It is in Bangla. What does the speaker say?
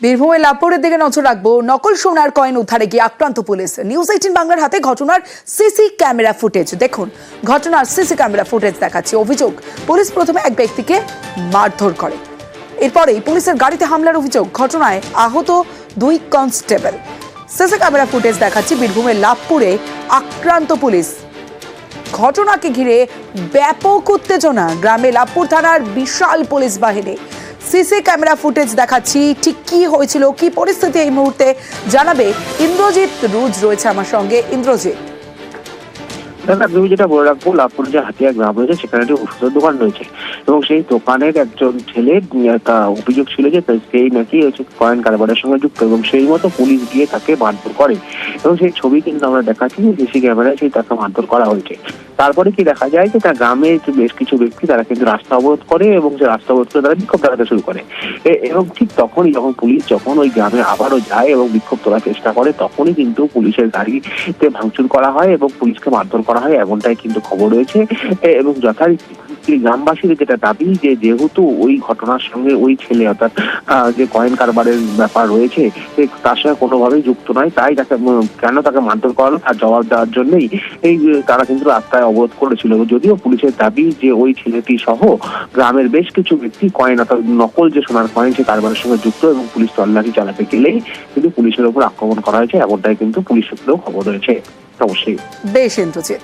বীরভূমে লাভপুরের দিকে নজর রাখবো। নকল সোনার কয়েন উদ্ধারে গিয়ে আক্রান্ত পুলিশ। নিউজ 18 বাংলার হাতে ঘটনার সিসি ক্যামেরা ফুটেজ দেখুন। ঘটনার সিসি ক্যামেরা ফুটেজ দেখাচ্ছে। অভিযোগ, পুলিশ প্রথমে এক ব্যক্তিকে মারধর করে, এরপরেই পুলিশের গাড়িতে হামলার অভিযোগ। ঘটনায় আহত 2 কনস্টেবল। সিসি ক্যামেরা ফুটেজ দেখাচ্ছে বীরভূমের লাভপুরে আক্রান্ত পুলিশ। ঘটনাকে ঘিরে ব্যাপক উত্তেজনা গ্রামে। লাভপুর থানার বিশাল পুলিশ বাহিনী। সিসি ক্যামেরা ফুটেজ দেখাচ্ছি, ঠিক কি হয়েছিল, কি পরিস্থিতি এই মুহূর্তে জানাবে ইন্দ্রজিৎ রুজ রয়েছে আমার সঙ্গে। ইন্দ্রজিৎ, তুমি যেটা বলে রাখবো, লাভপুর যে হাতিয়া গ্রাম রয়েছে সেখানে একটি ওষুধের দোকান রয়েছে এবং সেই দোকানের একজন ছেলে অভিযোগ ছিল যে সেই নাকি হচ্ছে কয়েন কারবারের সঙ্গে যুক্ত এবং সেই মতো পুলিশ গিয়ে তাকে মারধর করে এবং সেই ছবি কিন্তু আমরা দেখাচ্ছি যে সিসি ক্যামেরায় সেই তাকে মারধর করা হয়েছে। তারপরে কি দেখা যায় যে তার গ্রামে বেশ কিছু ব্যক্তি তারা কিন্তু রাস্তা অবরোধ করে এবং যে রাস্তা অবরোধ করে তারা বিক্ষোভ দেখাতে শুরু করে এবং ঠিক তখনই যখন পুলিশ ওই গ্রামে আবারও যায় এবং বিক্ষোভ তোলার চেষ্টা করে, তখনই কিন্তু পুলিশের গাড়িতে ভাঙচুর করা হয় এবং পুলিশকে মারধর করা হয়, এমনটাই কিন্তু খবর রয়েছে। এবং যথারীতি গ্রামবাসীদের যেটা দাবি যে যেহেতু ওই ঘটনার সঙ্গে ওই ছেলে অর্থাৎ যে কয়েন কারবারের ব্যাপার রয়েছে তার সঙ্গে কোনোভাবেই যুক্ত নয়, তাই কেন তাকে মারধর করালো তার জবাব দেওয়ার জন্যই তারা কিন্তু রাস্তায় অবরোধ করেছিল। যদিও পুলিশের দাবি যে ওই ছেলেটি সহ গ্রামের বেশ কিছু ব্যক্তি কয়েন অর্থাৎ নকল যে সোনার কয়েন সে কারবারের সঙ্গে যুক্ত এবং পুলিশ তল্লাশি চালাতে গেলেই কিন্তু পুলিশের উপর আক্রমণ করা হয়েছে, এমনটাই কিন্তু পুলিশ সূত্রেও খবর রয়েছে। অবশ্যই বেশ ইন্দ্রজিৎ।